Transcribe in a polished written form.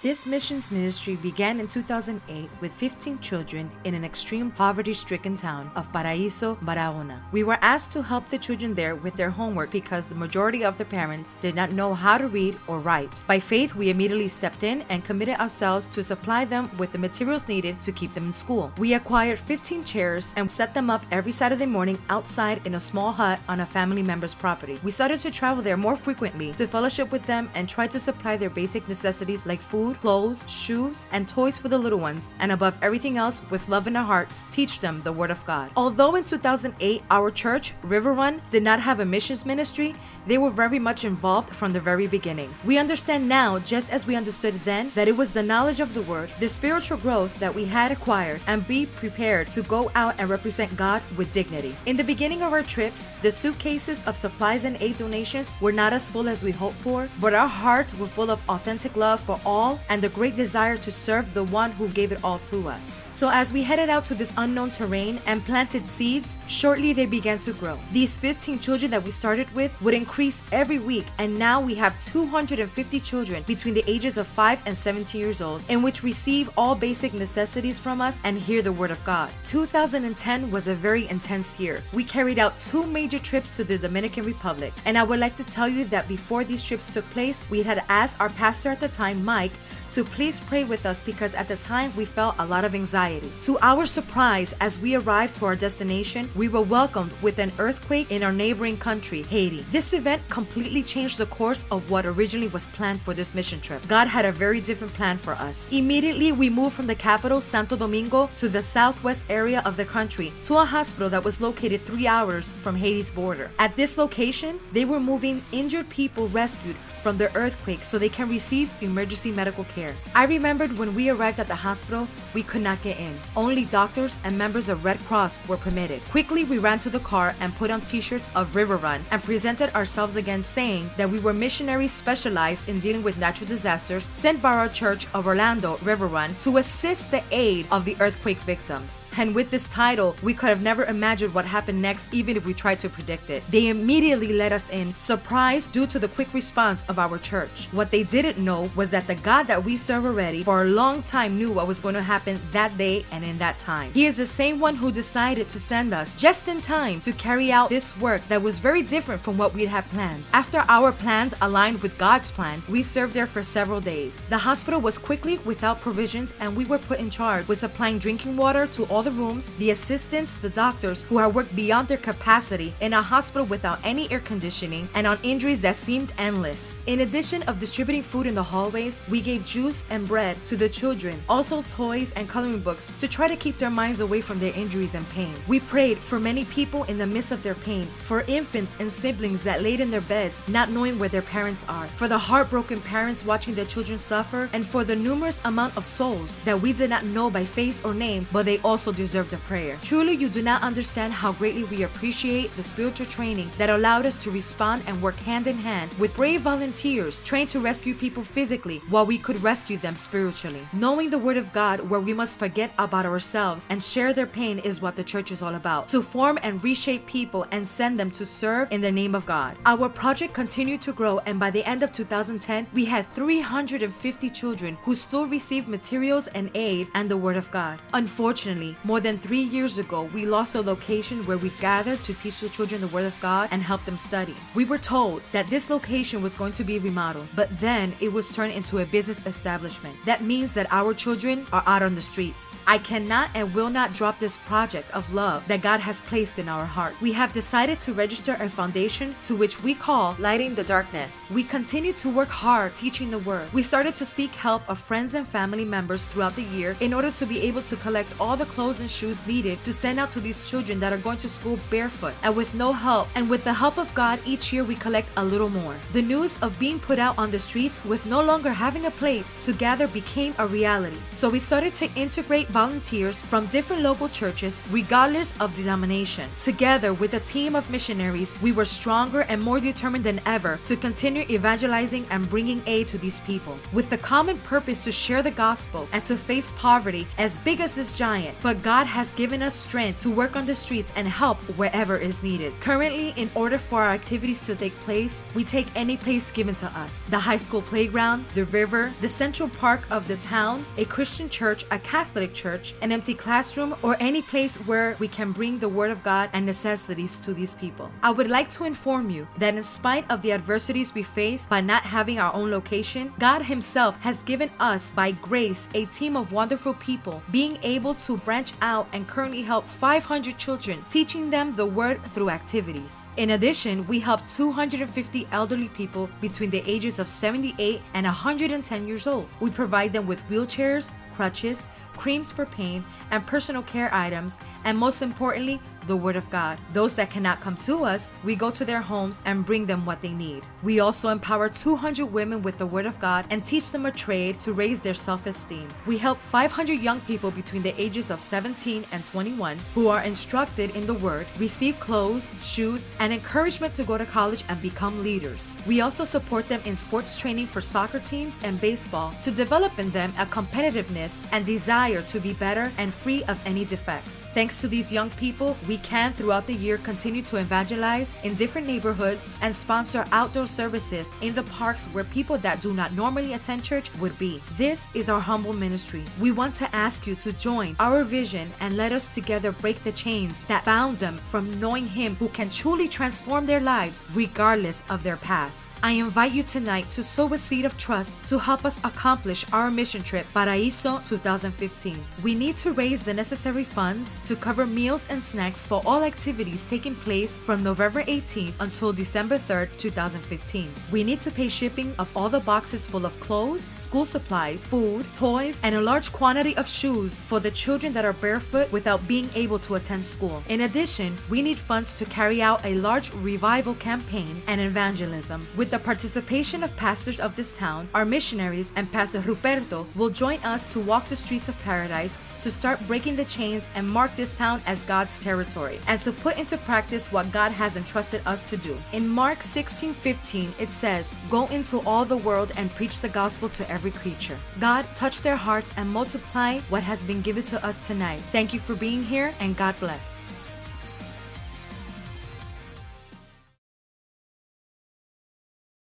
This missions ministry began in 2008 with 15 children in an extreme poverty-stricken town of Paraíso, Barahona. We were asked to help the children there with their homework because the majority of the parents did not know how to read or write. By faith, we immediately stepped in and committed ourselves to supply them with the materials needed to keep them in school. We acquired 15 chairs and set them up every Saturday morning outside in a small hut on a family member's property. We started to travel there more frequently to fellowship with them and try to supply their basic necessities like food, clothes, shoes, and toys for the little ones, and above everything else, with love in our hearts, teach them the Word of God. Although in 2008, our church, River Run, did not have a missions ministry, they were very much involved from the very beginning. We understand now, just as we understood then, that it was the knowledge of the Word, the spiritual growth that we had acquired, and be prepared to go out and represent God with dignity. In the beginning of our trips, the suitcases of supplies and aid donations were not as full as we hoped for, but our hearts were full of authentic love for all and the great desire to serve the one who gave it all to us. So as we headed out to this unknown terrain and planted seeds, shortly they began to grow. These 15 children that we started with would increase every week, and now we have 250 children between the ages of 5 and 17 years old, in which receive all basic necessities from us and hear the Word of God. 2010 was a very intense year. We carried out 2 major trips to the Dominican Republic, and I would like to tell you that before these trips took place, we had asked our pastor at the time, Mike, to please pray with us because at the time we felt a lot of anxiety. To our surprise, as we arrived to our destination, we were welcomed with an earthquake in our neighboring country, Haiti. This event completely changed the course of what originally was planned for this mission trip. God had a very different plan for us. Immediately, we moved from the capital, Santo Domingo, to the southwest area of the country, to a hospital that was located 3 hours from Haiti's border. At this location, they were moving injured people rescued from the earthquake so they can receive emergency medical care. I remembered when we arrived at the hospital, we could not get in. Only doctors and members of Red Cross were permitted. Quickly, we ran to the car and put on t-shirts of River Run and presented ourselves again, saying that we were missionaries specialized in dealing with natural disasters sent by our church of Orlando, River Run, to assist the aid of the earthquake victims. And with this title, we could have never imagined what happened next, even if we tried to predict it. They immediately let us in, surprised due to the quick response of our church. What they didn't know was that the God that we serve already for a long time knew what was going to happen that day and in that time. He is the same one who decided to send us just in time to carry out this work that was very different from what we had planned. After our plans aligned with God's plan, we served there for several days. The hospital was quickly without provisions, and we were put in charge with supplying drinking water to all the rooms, the assistants, the doctors who had worked beyond their capacity in a hospital without any air conditioning and on injuries that seemed endless. In addition of distributing food in the hallways, we gave juice and bread to the children, also toys and coloring books to try to keep their minds away from their injuries and pain. We prayed for many people in the midst of their pain, for infants and siblings that laid in their beds not knowing where their parents are, for the heartbroken parents watching their children suffer, and for the numerous amount of souls that we did not know by face or name, but they also deserved a prayer. Truly, you do not understand how greatly we appreciate the spiritual training that allowed us to respond and work hand in hand with brave volunteers trained to rescue people physically while we could rescue them spiritually. Knowing the Word of God, where we must forget about ourselves and share their pain, is what the church is all about. To form and reshape people and send them to serve in the name of God. Our project continued to grow, and by the end of 2010, we had 350 children who still received materials and aid and the Word of God. Unfortunately, more than 3 years ago, we lost the location where we've gathered to teach the children the Word of God and help them study. We were told that this location was going to be remodeled, but then it was turned into a business establishment. That means that our children are out on the streets. I cannot and will not drop this project of love that God has placed in our heart. We have decided to register a foundation to which we call Lighting the Darkness. We continue to work hard teaching the Word. We started to seek help of friends and family members throughout the year in order to be able to collect all the clothes and shoes needed to send out to these children that are going to school barefoot and with no help. And with the help of God, each year we collect a little more. The news of being put out on the streets with no longer having a place to gather became a reality. So we started to integrate volunteers from different local churches, regardless of denomination. Together with a team of missionaries, we were stronger and more determined than ever to continue evangelizing and bringing aid to these people, with the common purpose to share the gospel and to face poverty as big as this giant. But God has given us strength to work on the streets and help wherever is needed. Currently, in order for our activities to take place, we take any place given given to us. The high school playground, the river, the central park of the town, a Christian church, a Catholic church, an empty classroom, or any place where we can bring the word of God and necessities to these people. I would like to inform you that in spite of the adversities we face by not having our own location, God Himself has given us by grace a team of wonderful people, being able to branch out and currently help 500 children, teaching them the word through activities. In addition, we help 250 elderly people between the ages of 78 and 110 years old. We provide them with wheelchairs, crutches, creams for pain, and personal care items, and most importantly, the Word of God. Those that cannot come to us, we go to their homes and bring them what they need. We also empower 200 women with the Word of God and teach them a trade to raise their self-esteem. We help 500 young people between the ages of 17 and 21 who are instructed in the Word, receive clothes, shoes, and encouragement to go to college and become leaders. We also support them in sports training for soccer teams and baseball to develop in them a competitiveness and desire to be better and free of any defects. Thanks to these young people, we can throughout the year continue to evangelize in different neighborhoods and sponsor outdoor services in the parks where people that do not normally attend church would be. This is our humble ministry. We want to ask you to join our vision and let us together break the chains that bound them from knowing Him who can truly transform their lives regardless of their past. I invite you tonight to sow a seed of trust to help us accomplish our mission trip, Paraíso 2015. We need to raise the necessary funds to cover meals and snacks for all activities taking place from November 18th until December 3rd, 2015. We need to pay shipping of all the boxes full of clothes, school supplies, food, toys, and a large quantity of shoes for the children that are barefoot without being able to attend school. In addition, we need funds to carry out a large revival campaign and evangelism. With the participation of pastors of this town, our missionaries, and Pastor Ruperto will join us to walk the streets of paradise to start breaking the chains and mark this town as God's territory, and to put into practice what God has entrusted us to do. In Mark 16:15, it says, "Go into all the world and preach the gospel to every creature." God, touch their hearts and multiply what has been given to us tonight. Thank you for being here, and God bless.